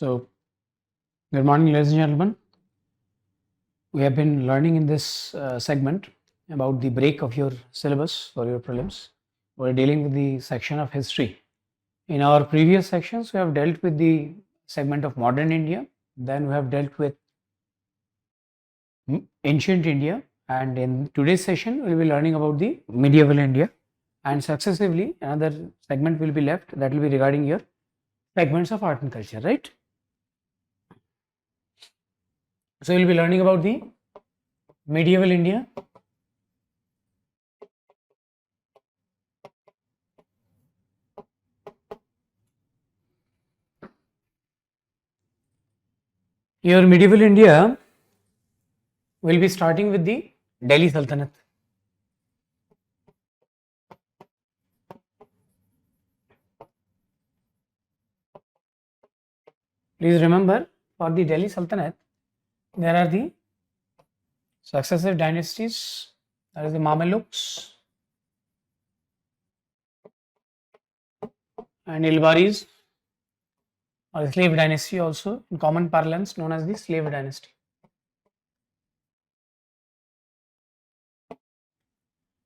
So, good morning, ladies and gentlemen. We have been learning in this segment about the break of your syllabus for your prelims. We're dealing with the section of history. In our previous sections, we have dealt with the segment of modern India. Then we have dealt with ancient India. And in today's session, we'll be learning about the medieval India. And successively, another segment will be left that will be regarding your segments of art and culture, right? So, we'll be learning about the medieval India. Your medieval India will be starting with the Delhi Sultanate. Please remember, for the Delhi Sultanate, there are the successive dynasties. There is the Mamelukes and Ilbaris, or the slave dynasty, also in common parlance known as the slave dynasty.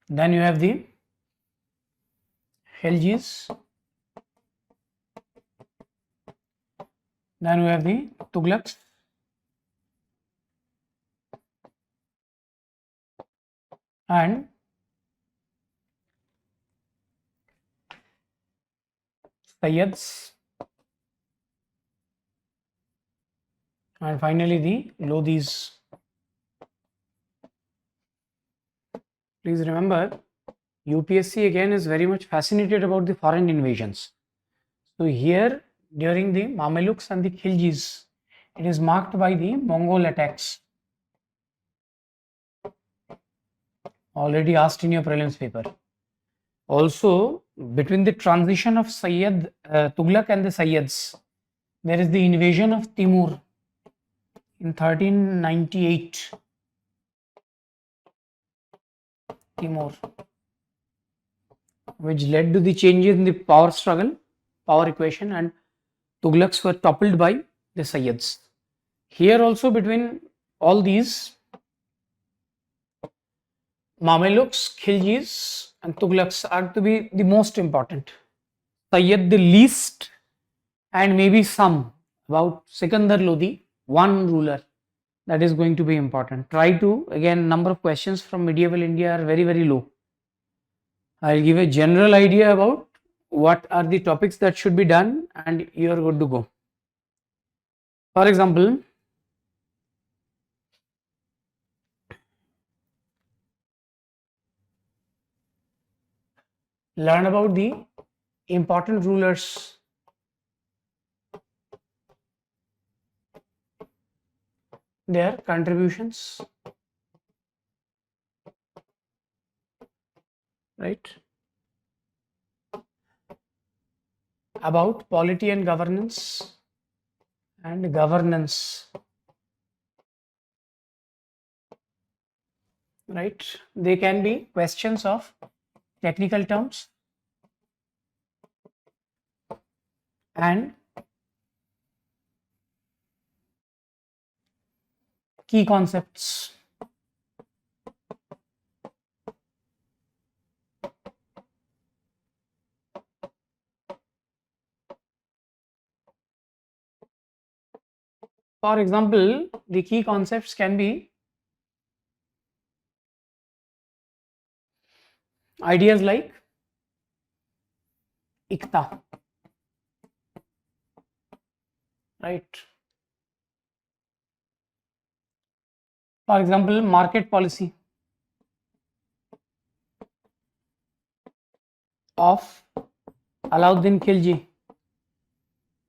Then you have the Khiljis. Then we have the Tughlaqs. And Sayyids. And finally the Lodhis. Please remember, UPSC again is very much fascinated about the foreign invasions. So here during the Mamelukes and the Khiljis, it is marked by the Mongol attacks. Already asked in your prelims paper. Also, between the transition of Sayyid Tughlaq and the Sayyids, there is the invasion of Timur in 1398. Timur, which led to the changes in the power struggle, power equation, and Tughlaqs were toppled by the Sayyids. Here also between all these Mamelukes, Khiljis and Tughlaqs are to be the most important. Sayyid the least, and maybe some about Sikandar Lodi, one ruler, that is going to be important. Try to, again, number of questions from medieval India are very, very low. I'll give a general idea about what are the topics that should be done and you are good to go. For example, learn about the important rulers, their contributions, right? About polity and governance and governance, right? They can be questions of technical terms and key concepts. For example, the key concepts can be ideas like Ikta, right? For example, market policy of Alauddin Khilji,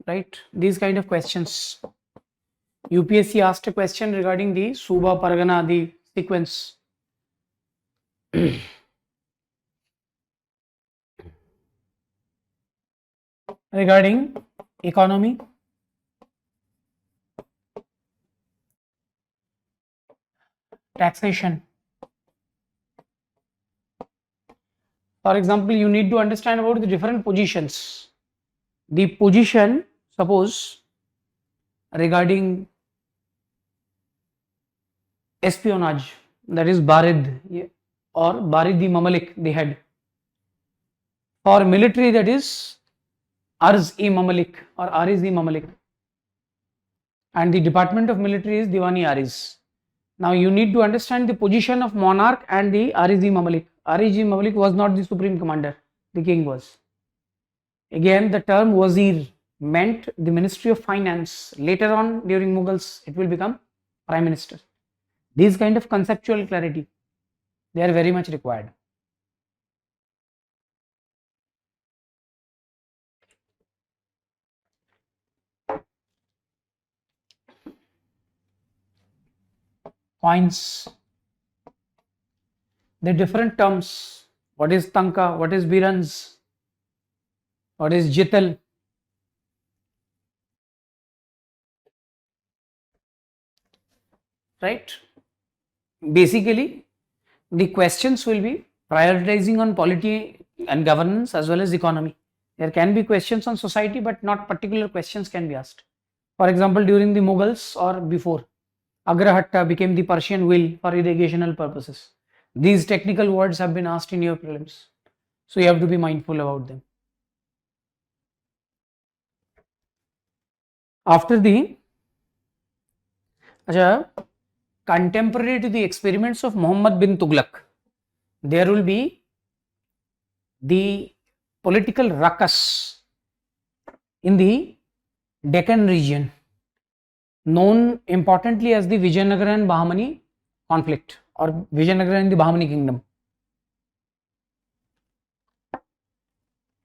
right? These kind of questions. UPSC asked a question regarding the Suba Pargana, the sequence. Regarding economy, taxation. For example, you need to understand about the different positions. The position, suppose regarding espionage, that is Barid or Barid-i Mamalik, the head. For military, that is Arz-i Mamalik or Ariz-i Mamalik, and the department of military is Diwani Ariz. Now you need to understand the position of monarch and the Ariz-i Mamalik. Ariz-i Mamalik was not the supreme commander, the king was. Again, the term wazir meant the Ministry of Finance. Later on, during Mughals, it will become Prime Minister. These kind of conceptual clarity, they are very much required. Coins, the different terms. What is Tanka? What is Birans? What is Jital? Right? Basically, the questions will be prioritizing on polity and governance as well as economy. There can be questions on society, but not particular questions can be asked. For example, during the Mughals or before, Agrahatta became the Persian wheel for irrigational purposes. These technical words have been asked in your prelims, so you have to be mindful about them. After the contemporary to the experiments of Muhammad bin Tughlaq, there will be the political ruckus in the Deccan region, known importantly as the Vijayanagara and Bahmani conflict or Vijayanagara and the Bahmani kingdom.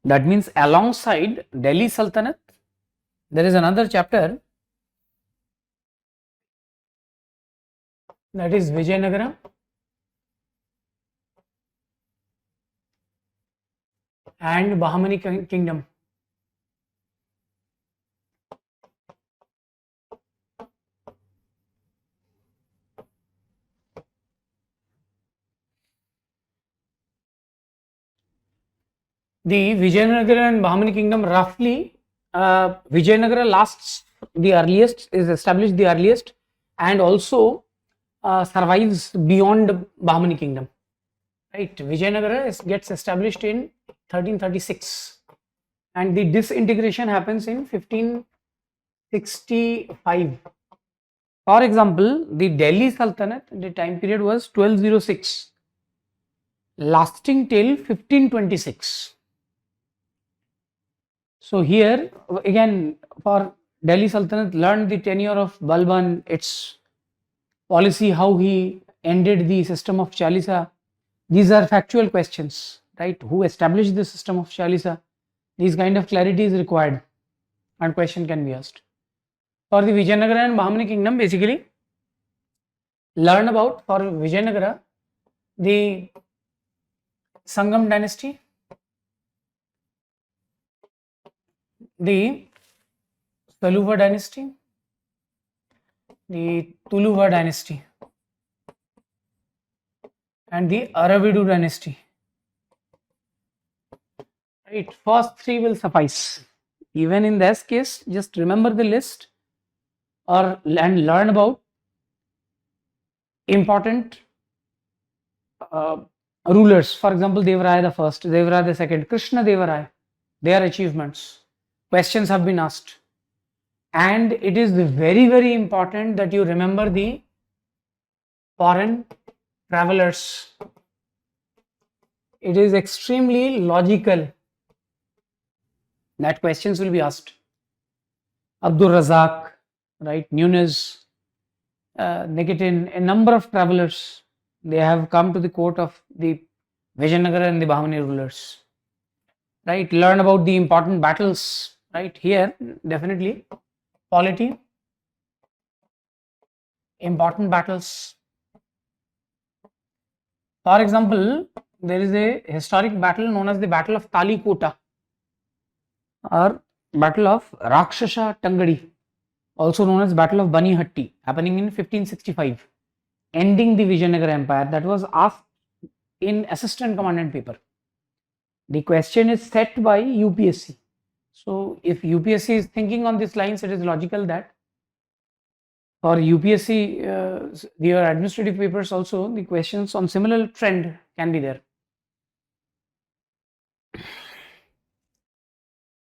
That means alongside Delhi Sultanate, there is another chapter, that is Vijayanagara and Bahmani kingdom. The Vijayanagara and Bahmani kingdom, roughly Vijayanagara lasts the earliest, is established the earliest, and also survives beyond Bahmani kingdom. Right, Vijayanagara gets established in 1336 and the disintegration happens in 1565. For example, the Delhi Sultanate, the time period was 1206 lasting till 1526. So here again, for Delhi Sultanate, learned the tenure of Balban, its policy, how he ended the system of Chalisa. These are factual questions, right? Who established the system of Chalisa? These kind of clarity is required and question can be asked. For the Vijayanagara and Bahmani kingdom, basically learn about, for Vijayanagara, the Sangam dynasty, the Saluva dynasty, the Tuluva dynasty and the Aravidu dynasty. Right, first three will suffice. Even in this case, just remember the list and learn about important rulers. For example, Devaraya the first, Devaraya the second, Krishna Devaraya, their achievements. Questions have been asked. And it is very, very important that you remember the foreign travelers. It is extremely logical that questions will be asked. Abdul Razak, right, Nunez, Nikitin, a number of travelers, they have come to the court of the Vijayanagara and the Bahmani rulers. Right, learn about the important battles. Right, here definitely polity, important battles. For example, there is a historic battle known as the Battle of Talikota or Battle of Rakshasa Tangadi, also known as Battle of Bani Hatti, happening in 1565, ending the Vijayanagara Empire. That was asked in assistant commandant paper. The question is set by UPSC. So if UPSC is thinking on these lines, it is logical that For UPSC, your administrative papers also, the questions on similar trend can be there.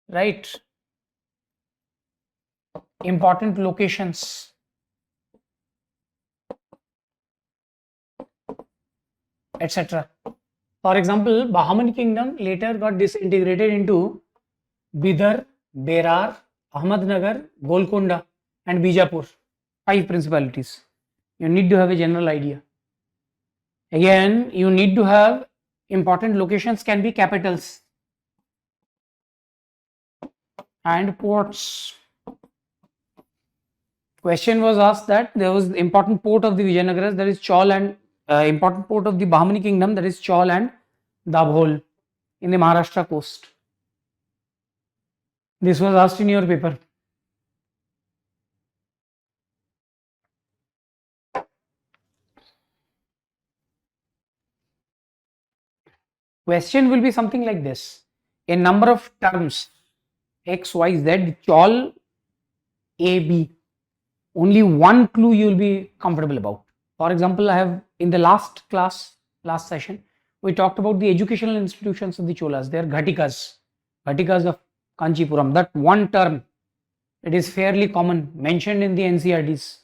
Right? Important locations. Etc. For example, Bahman Kingdom later got disintegrated into Bidar, Berar, Ahmednagar, Golconda and Bijapur. 5 principalities. You need to have a general idea. Again, you need to have important locations can be capitals and ports. Question was asked that there was important port of the Vijayanagaras, that is Chaul, and important port of the Bahmani kingdom, that is Chaul and Dabhol in the Maharashtra coast. This was asked in your paper. Question will be something like this. A number of terms X, Y, Z, Chaul, A, B. Only one clue you will be comfortable about. For example, I have in the last session, we talked about the educational institutions of the Cholas. They are Ghatikas of Kanchipuram. That one term, it is fairly common, mentioned in the NCRTs.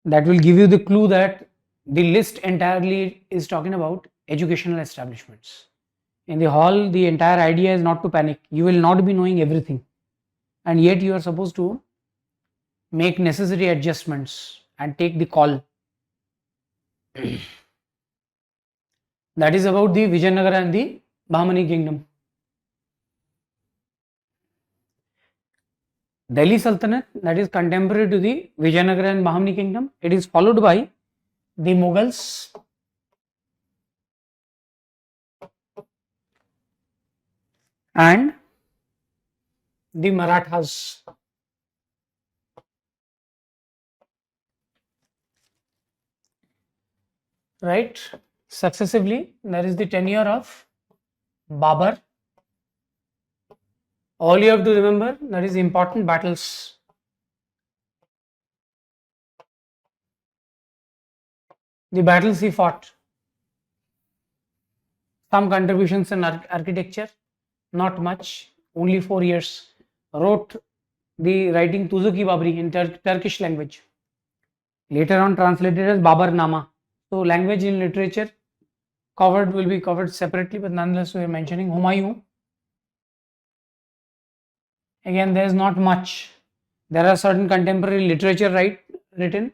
That will give you the clue that the list entirely is talking about educational establishments. In the hall, the entire idea is not to panic. You will not be knowing everything. And yet you are supposed to make necessary adjustments and take the call. That is about the Vijayanagara and the Bahmani kingdom. Delhi Sultanate, that is contemporary to the Vijayanagara and Bahmani kingdom. It is followed by the Mughals, and the Marathas. Right? Successively, there is the tenure of Babur. All you have to remember, that is important battles. The battles he fought. Some contributions in architecture, not much, only 4 years. Wrote the writing Tuzuki Babri in Turkish language. Later on translated as Babar Nama. So language in literature will be covered separately, but nonetheless we are mentioning Humayun. Again, there is not much. There are certain contemporary literature written.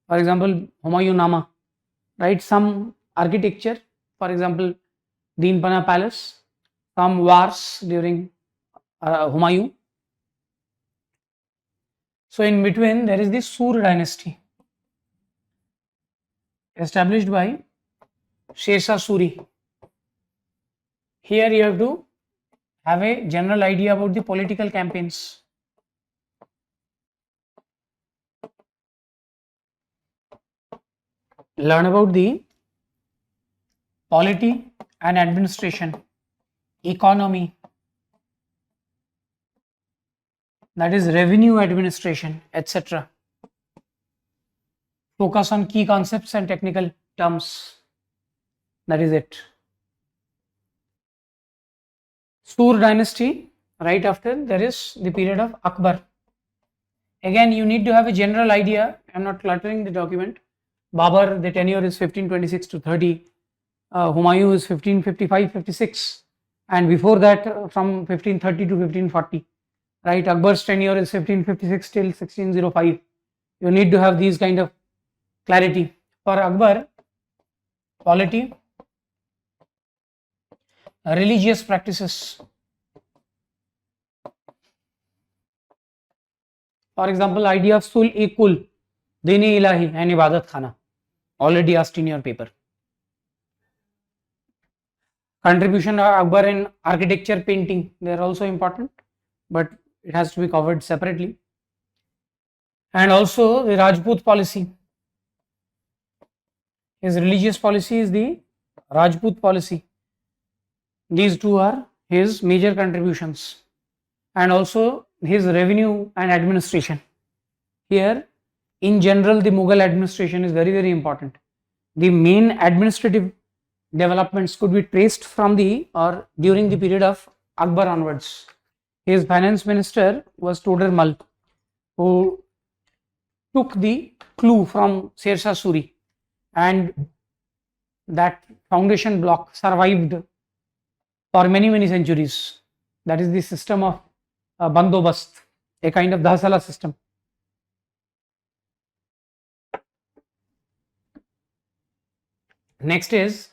For example, Humayun Nama. Write some architecture. For example, Deenpana Palace. Some wars during Humayun. So in between there is the Sur dynasty, established by Sher Shah Suri. Here you have to have a general idea about the political campaigns. Learn about the polity and administration, economy, that is revenue administration, etc. Focus on key concepts and technical terms. That is it. Sur dynasty, right after there is the period of Akbar. Again, you need to have a general idea. I am not cluttering the document. Babur, the tenure is 1526 to 30. Humayun is 1555-56, and before that from 1530 to 1540. Right, Akbar's tenure is 1556 till 1605. You need to have these kind of clarity. For Akbar, polity, religious practices. For example, idea of sul-e-kul, dini ilahi and ibadat khana, already asked in your paper. Contribution of Akbar in architecture, painting, they are also important, but it has to be covered separately. And also the Rajput policy. His religious policy is the Rajput policy. These two are his major contributions, and also his revenue and administration. here in general the Mughal administration is very, very important. The main administrative developments could be traced from the or during the period of Akbar onwards. His finance minister was Todermal, who took the clue from Sher Shah Suri, and that foundation block survived for many, many centuries. That is the system of bandobast, a kind of dhasala system. Next is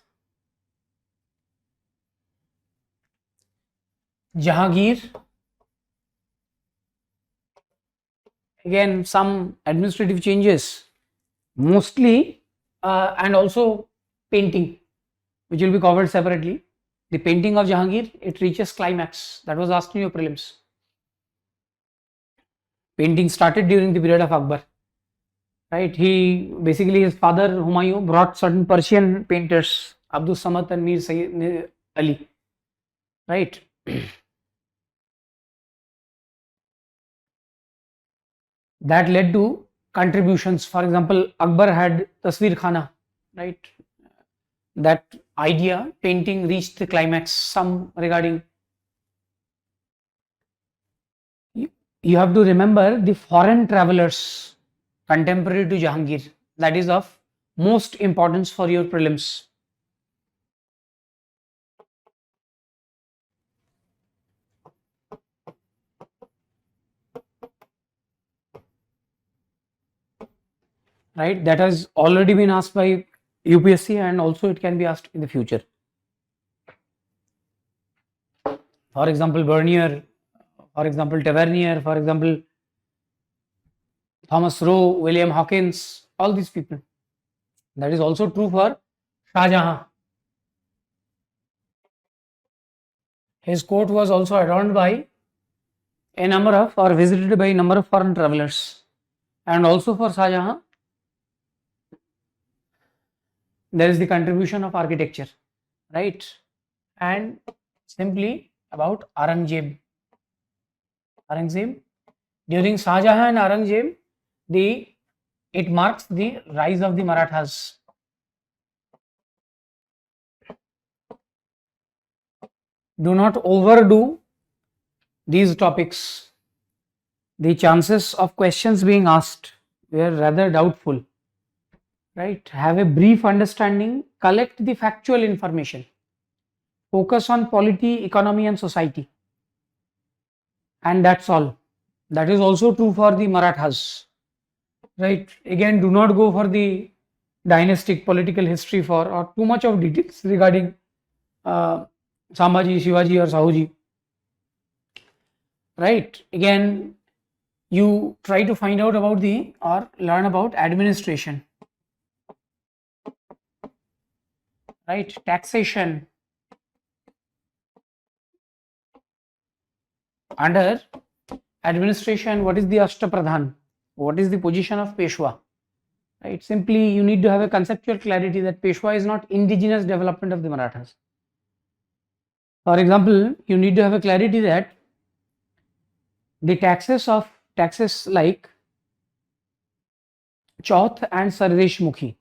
Jahangir. Again, some administrative changes, mostly, and also painting, which will be covered separately. The painting of Jahangir, it reaches climax. That was asked in your prelims. Painting started during the period of Akbar, right? He basically, his father Humayun brought certain Persian painters, Abdul Samad and Mir Sayyid Ali, right? That led to contributions. For example, Akbar had Tasveer Khana, right? That idea, painting, reached the climax. Some regarding, you have to remember the foreign travelers contemporary to Jahangir, that is of most importance for your prelims. Right, that has already been asked by UPSC, and also it can be asked in the future. For example, Bernier, for example, Tavernier, for example, Thomas Rowe, William Hawkins, all these people. That is also true for Shah Jahan. His court was also adorned by a number of, or visited by a number of foreign travelers. And also for Shah Jahan, there is the contribution of architecture, right? And simply about Aurangzeb. Aurangzeb, during Shah Jahan and Aurangzeb, it marks the rise of the Marathas. Do not overdo these topics. The chances of questions being asked were rather doubtful, right? Have a brief understanding, collect the factual information, focus on polity, economy and society, and that's all. That is also true for the Marathas, right? Again, do not go for the dynastic political history for or too much of details regarding Sambhaji, Shivaji or Sahuji, right? Again, you try to find out about the or learn about administration, right? Taxation. Under administration, what is the Ashtapradhan? What is the position of Peshwa? Right? Simply, you need to have a conceptual clarity that Peshwa is not indigenous development of the Marathas. For example, you need to have a clarity that the taxes like Chauth and Sardeshmukhi,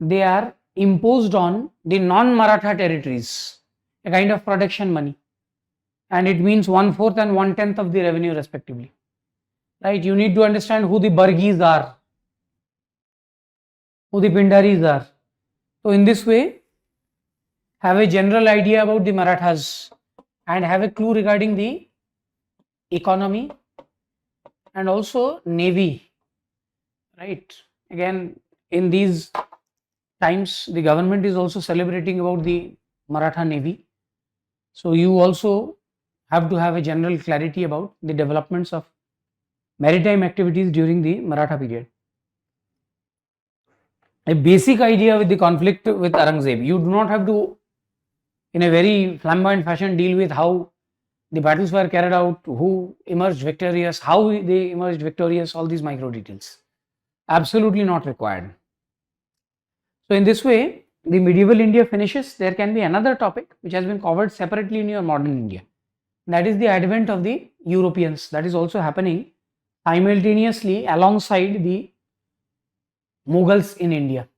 they are imposed on the non-Maratha territories, a kind of protection money, and it means 1/4 and 1/10 of the revenue respectively, right? You need to understand who the Bargis are, who the Pindaris are. So in this way, have a general idea about the Marathas and have a clue regarding the economy and also navy, right? Again, in these times, the government is also celebrating about the Maratha navy. So you also have to have a general clarity about the developments of maritime activities during the Maratha period. A basic idea with the conflict with Aurangzeb. You do not have to, in a very flamboyant fashion, deal with how the battles were carried out, who emerged victorious, how they emerged victorious, all these micro details. Absolutely not required. So in this way, the medieval India finishes. There can be another topic which has been covered separately in your modern India. That is the advent of the Europeans. That is also happening simultaneously alongside the Mughals in India.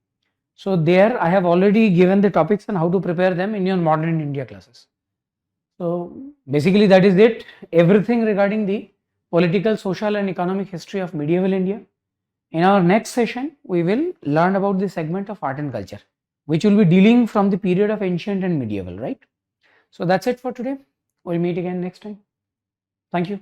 So there I have already given the topics and how to prepare them in your modern India classes. So basically that is it, everything regarding the political, social and economic history of medieval India. In our next session, we will learn about the segment of art and culture, which will be dealing from the period of ancient and medieval, right? So that's it for today. We'll meet again next time. Thank you.